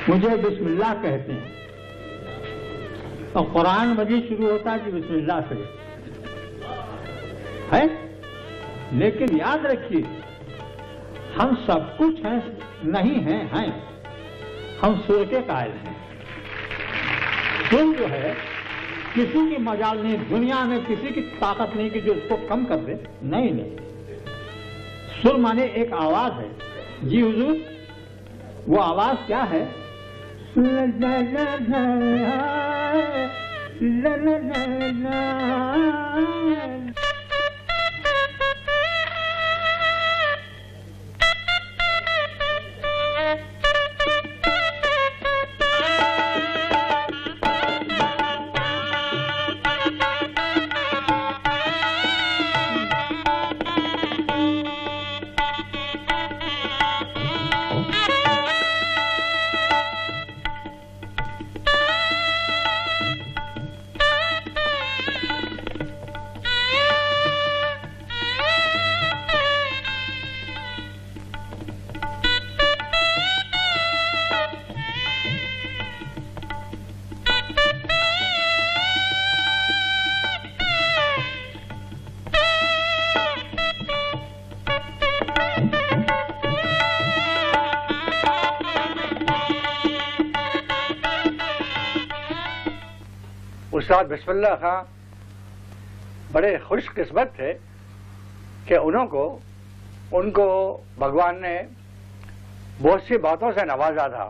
मुझे बिस्मिल्लाह कहते हैं और कुरान मजीद शुरू होता है कि बिस्मिल्लाह से है। लेकिन याद रखिए, हम सब कुछ हैं नहीं हैं, हैं हम सुर के कायल हैं। सुर जो है किसी की मजाल नहीं, दुनिया में किसी की ताकत नहीं कि जो उसको कम कर दे। नहीं नहीं, सुर माने एक आवाज है। जी हुजूर, वो आवाज क्या है? उस्ताद बिस्मिल्लाह खां बड़े खुशकिस्मत थे कि उनको भगवान ने बहुत सी बातों से नवाजा था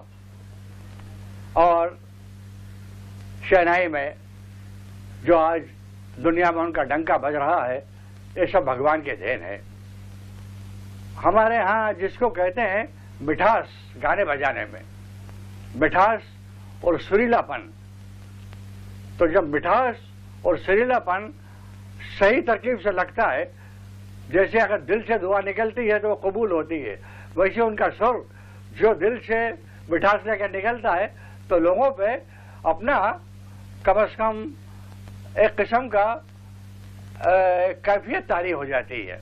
और शहनाई में जो आज दुनिया में उनका डंका बज रहा है, ये सब भगवान के देन है। हमारे यहाँ जिसको कहते हैं मिठास, गाने बजाने में मिठास और सुरीलापन, तो जब मिठास और सुरीलापन सही तरकीब से लगता है, जैसे अगर दिल से दुआ निकलती है तो वो कबूल होती है, वैसे उनका सुर जो दिल से मिठास लेकर निकलता है तो लोगों पे अपना कम से कम एक किस्म का कैफियत तारी हो जाती है।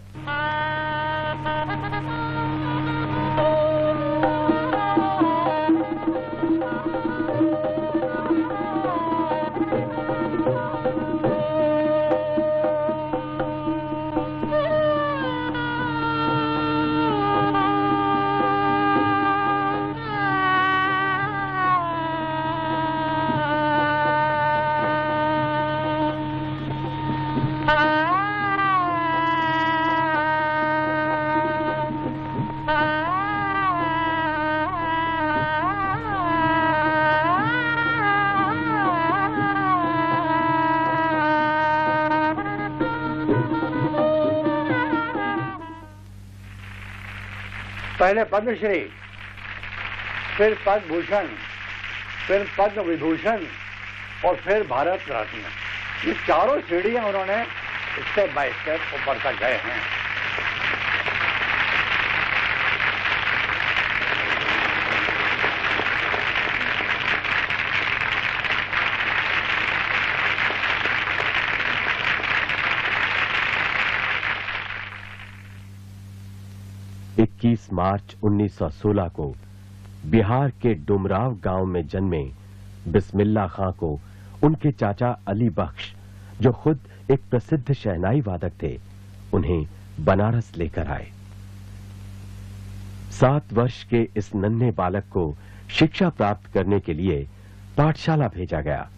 पहले पद्मश्री, फिर पद्म भूषण, फिर पद्म विभूषण और फिर भारत रत्न। ये चारों सीढ़ियां उन्होंने स्टेप बाय स्टेप ऊपर तक गए हैं। मार्च 1916 को बिहार के डुमराव गांव में जन्मे बिस्मिल्लाह खां को उनके चाचा अली बख्श, जो खुद एक प्रसिद्ध शहनाई वादक थे, उन्हें बनारस लेकर आए। 7 वर्ष के इस नन्हे बालक को शिक्षा प्राप्त करने के लिए पाठशाला भेजा गया,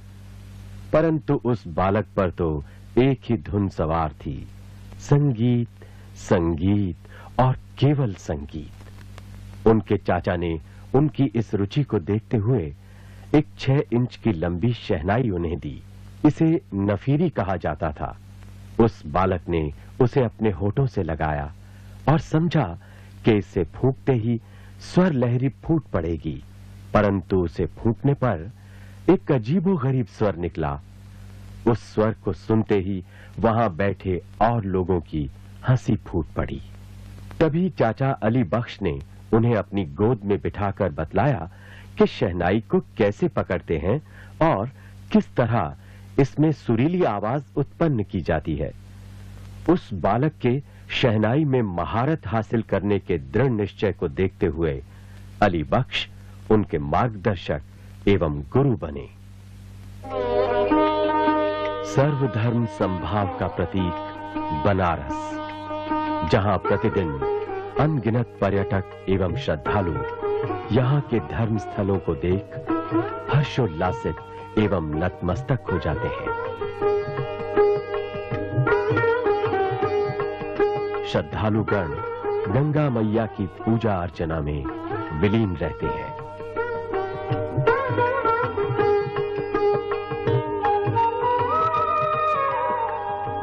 परंतु उस बालक पर तो एक ही धुन सवार थी, संगीत, संगीत और केवल संगीत। उनके चाचा ने उनकी इस रुचि को देखते हुए एक 6 इंच की लंबी शहनाई उन्हें दी। इसे नफीरी कहा जाता था। उस बालक ने उसे अपने होठों से लगाया और समझा कि इसे फूंकते ही स्वर लहरी फूट पड़ेगी, परंतु उसे फूंकने पर एक अजीबोगरीब स्वर निकला। उस स्वर को सुनते ही वहां बैठे और लोगों की हंसी फूट पड़ी। तभी चाचा अली बख्श ने उन्हें अपनी गोद में बिठाकर बतलाया कि शहनाई को कैसे पकड़ते हैं और किस तरह इसमें सुरीली आवाज उत्पन्न की जाती है। उस बालक के शहनाई में महारत हासिल करने के दृढ़ निश्चय को देखते हुए अली बख्श उनके मार्गदर्शक एवं गुरु बने। सर्वधर्म समभाव का प्रतीक बनारस, जहां प्रतिदिन अनगिनत पर्यटक एवं श्रद्धालु यहाँ के धर्म स्थलों को देख हर्षोल्लासित एवं नतमस्तक हो जाते हैं। श्रद्धालुगण गंगा मैया की पूजा अर्चना में विलीन रहते हैं।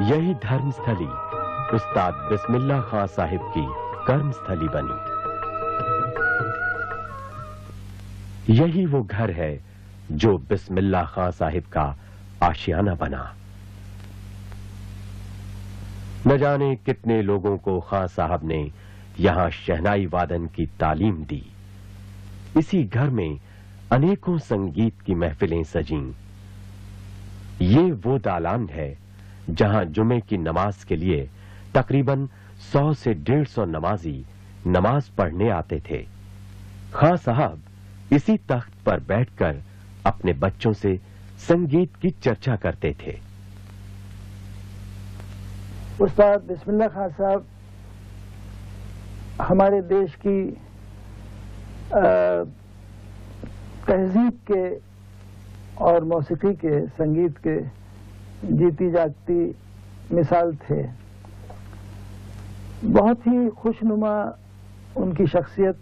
यही धर्मस्थली उस्ताद बिस्मिल्लाह खां साहिब की कर्मस्थली बनी। यही वो घर है जो बिस्मिल्लाह खां साहिब का आशियाना बना। न जाने कितने लोगों को खां साहब ने यहां शहनाई वादन की तालीम दी। इसी घर में अनेकों संगीत की महफिलें सजीं। ये वो दालान है जहां जुमे की नमाज के लिए तकरीबन 100 से 150 नमाजी नमाज पढ़ने आते थे। खां साहब इसी तख्त पर बैठकर अपने बच्चों से संगीत की चर्चा करते थे। उस्ताद बिस्मिल्लाह खां साहब हमारे देश की तहजीब के और मौसीकी के, संगीत के जीती जागती मिसाल थे। बहुत ही खुशनुमा उनकी शख्सियत,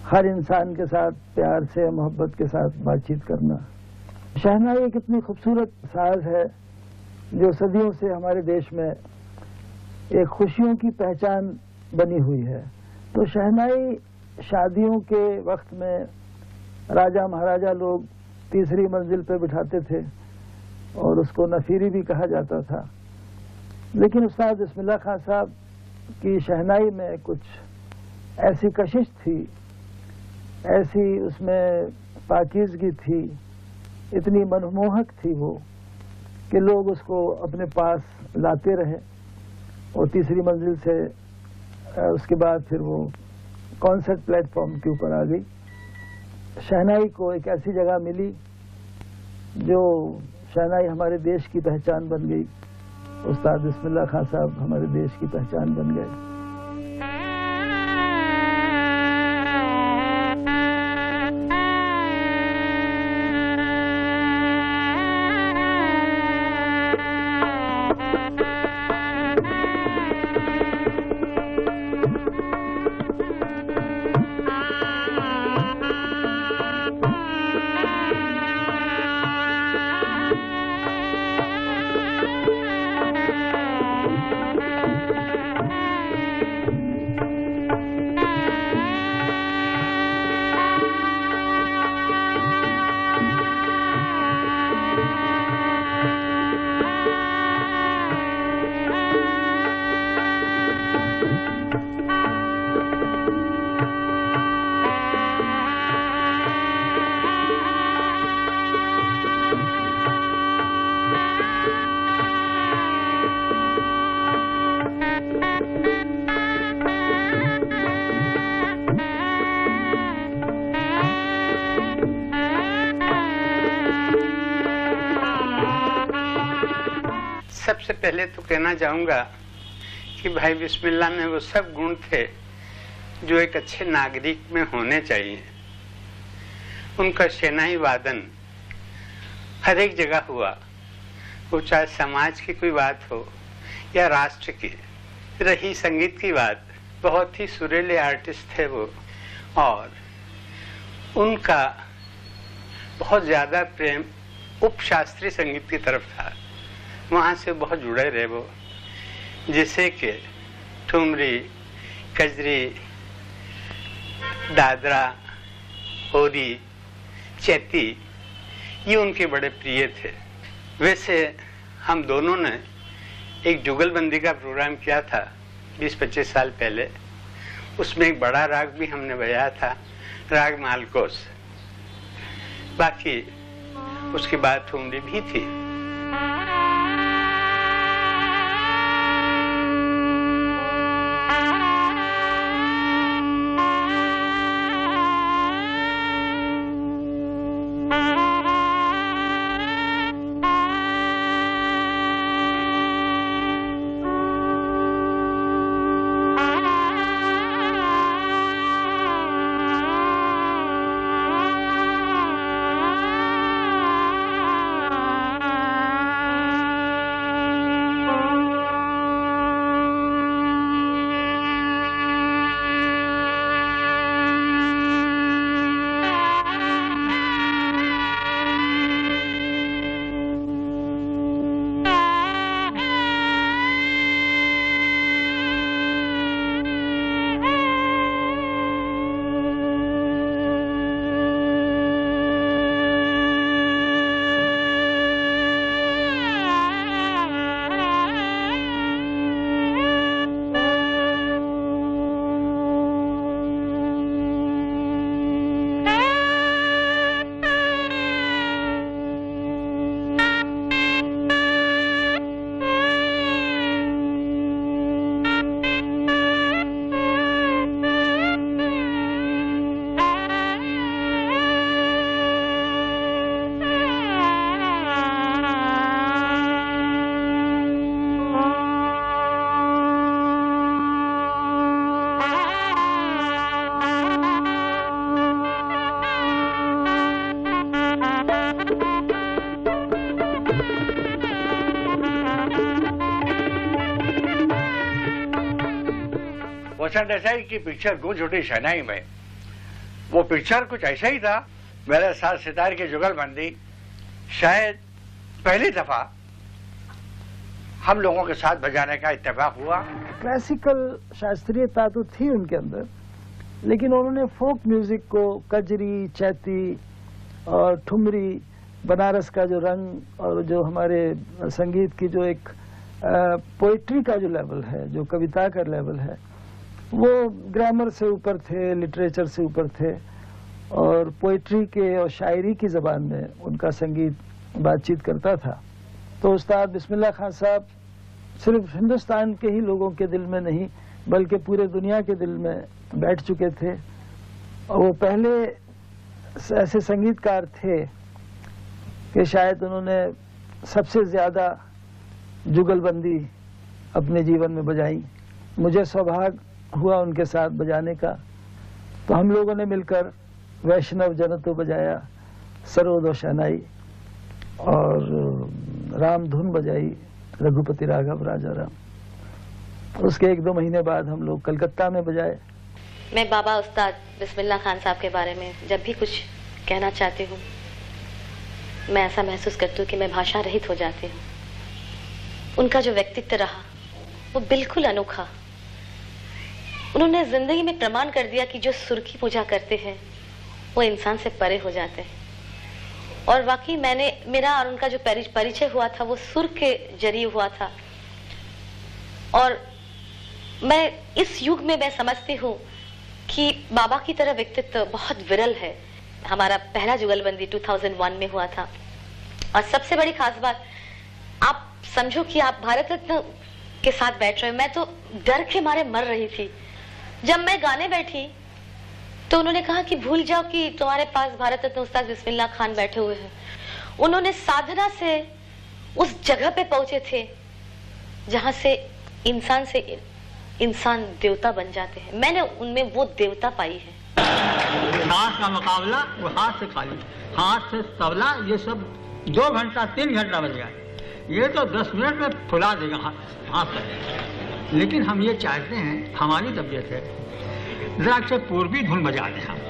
हर इंसान के साथ प्यार से, मोहब्बत के साथ बातचीत करना। शहनाई एक इतनी खूबसूरत साज है जो सदियों से हमारे देश में एक खुशियों की पहचान बनी हुई है। तो शहनाई शादियों के वक्त में राजा महाराजा लोग तीसरी मंजिल पर बिठाते थे और उसको नफीरी भी कहा जाता था। लेकिन उस्ताद बिस्मिल्लाह खां साहब की शहनाई में कुछ ऐसी कशिश थी, ऐसी उसमें पाकीज़गी थी, इतनी मनमोहक थी वो कि लोग उसको अपने पास लाते रहे। और तीसरी मंजिल से उसके बाद फिर वो कॉन्सर्ट प्लेटफॉर्म के ऊपर आ गई। शहनाई को एक ऐसी जगह मिली जो शहनाई हमारे देश की पहचान बन गई। उस्ताद बिस्मिल्लाह खां साहब हमारे देश की पहचान बन गए। सबसे पहले तो कहना चाहूँगा कि भाई बिस्मिल्लाह में वो सब गुण थे जो एक अच्छे नागरिक में होने चाहिए। उनका शहनाई वादन हर एक जगह हुआ, वो चाहे समाज की कोई बात हो या राष्ट्र की। रही संगीत की बात, बहुत ही सुरीले आर्टिस्ट थे वो, और उनका बहुत ज़्यादा प्रेम उपशास्त्रीय संगीत की तरफ था। वहाँ से बहुत जुड़े रहे वो, जैसे कि ठुमरी, कजरी, दादरा, होरी, चैती, ये उनके बड़े प्रिय थे। वैसे हम दोनों ने एक जुगलबंदी का प्रोग्राम किया था 20-25 साल पहले। उसमें एक बड़ा राग भी हमने बजाया था, राग मालकोस। बाकी उसके बाद ठुमरी भी थी। पसंद ऐसा ही कि पिक्चर गूंज उठी शहनाई में, वो पिक्चर कुछ ऐसा ही था। मेरे साथ सितार की जुगलबंदी शायद पहली दफा हम लोगों के साथ बजाने का इत्तेफाक हुआ। क्लासिकल शास्त्रीयता तो थी उनके अंदर, लेकिन उन्होंने फोक म्यूजिक को, कजरी, चैती और ठुमरी, बनारस का जो रंग और जो हमारे संगीत की जो एक पोइट्री का जो लेवल है, जो कविता का लेवल है, वो ग्रामर से ऊपर थे, लिटरेचर से ऊपर थे, और पोइट्री के और शायरी की ज़बान में उनका संगीत बातचीत करता था। तो उस्ताद बिस्मिल्लाह खान साहब सिर्फ हिंदुस्तान के ही लोगों के दिल में नहीं, बल्कि पूरे दुनिया के दिल में बैठ चुके थे। और वो पहले ऐसे संगीतकार थे कि शायद उन्होंने सबसे ज़्यादा जुगलबंदी अपने जीवन में बजाई। मुझे सौभाग्य हुआ उनके साथ बजाने का, तो हम लोगों ने मिलकर वैष्णव जनतो बजाया, सरोद शहनाई, और राम धुन बजाई, रघुपति राघव राजा राम। उसके 1-2 महीने बाद हम लोग कलकत्ता में बजाए। मैं बाबा उस्ताद बिस्मिल्लाह खान साहब के बारे में जब भी कुछ कहना चाहती हूँ, मैं ऐसा महसूस करती हूँ कि मैं भाषा रहित हो जाती हूँ। उनका जो व्यक्तित्व रहा वो बिल्कुल अनोखा। उन्होंने जिंदगी में प्रमाण कर दिया कि जो सुर की पूजा करते हैं वो इंसान से परे हो जाते हैं। और वाकई मेरा और उनका जो परिचय हुआ था वो सुर के जरिए हुआ था। और मैं इस युग में मैं समझती हूँ कि बाबा की तरह व्यक्तित्व बहुत विरल है। हमारा पहला जुगलबंदी 2001 में हुआ था, और सबसे बड़ी खास बात, आप समझो कि आप भारत रत्न के साथ बैठ रहे हो। मैं तो डर के मारे मर रही थी। जब मैं गाने बैठी तो उन्होंने कहा कि भूल जाओ कि तुम्हारे पास भारत रत्न उस्ताद बिस्मिल्लाह खान बैठे हुए हैं। उन्होंने साधना से उस जगह पे पहुंचे थे जहां से इंसान देवता बन जाते हैं। मैंने उनमें वो देवता पाई है। हाथ का मुकाबला वो हाथ से खाली, हाथ से तबला, ये सब 2 घंटा 3 घंटा बज गया। ये तो 10 मिनट में फुला देगा हाथ से। लेकिन हम ये चाहते हैं, हमारी तबीयत है, जरा से पूर्वी धुन बजा दें हम।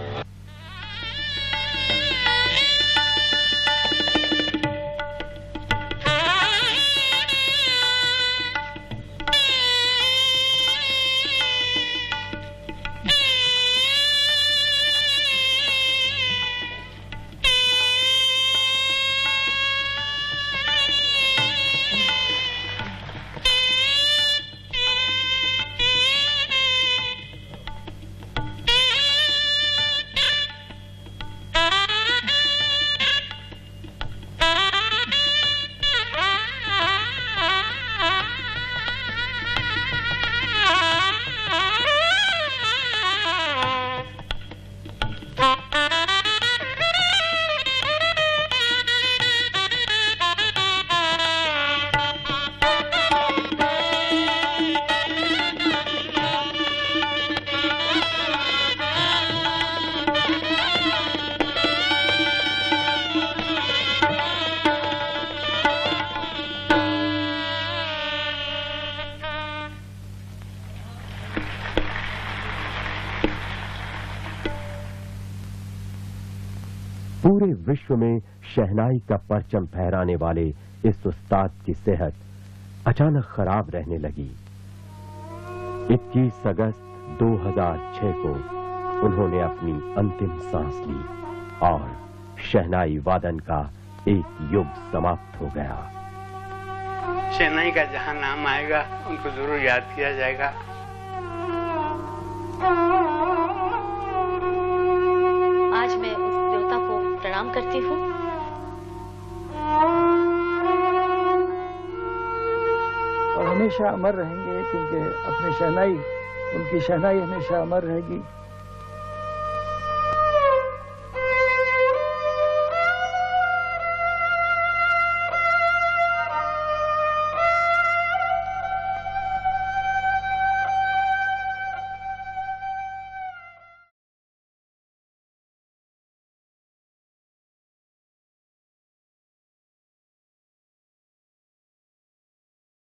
पूरे विश्व में शहनाई का परचम फहराने वाले इस उस्ताद की सेहत अचानक खराब रहने लगी। 21 अगस्त 2006 को उन्होंने अपनी अंतिम सांस ली और शहनाई वादन का एक युग समाप्त हो गया। शहनाई का जहां नाम आएगा उनको जरूर याद किया जाएगा। आज मैं उस देवता को प्रणाम करती हूँ। और हमेशा अमर रहेंगे, क्योंकि अपनी शहनाई, उनकी शहनाई हमेशा अमर रहेगी।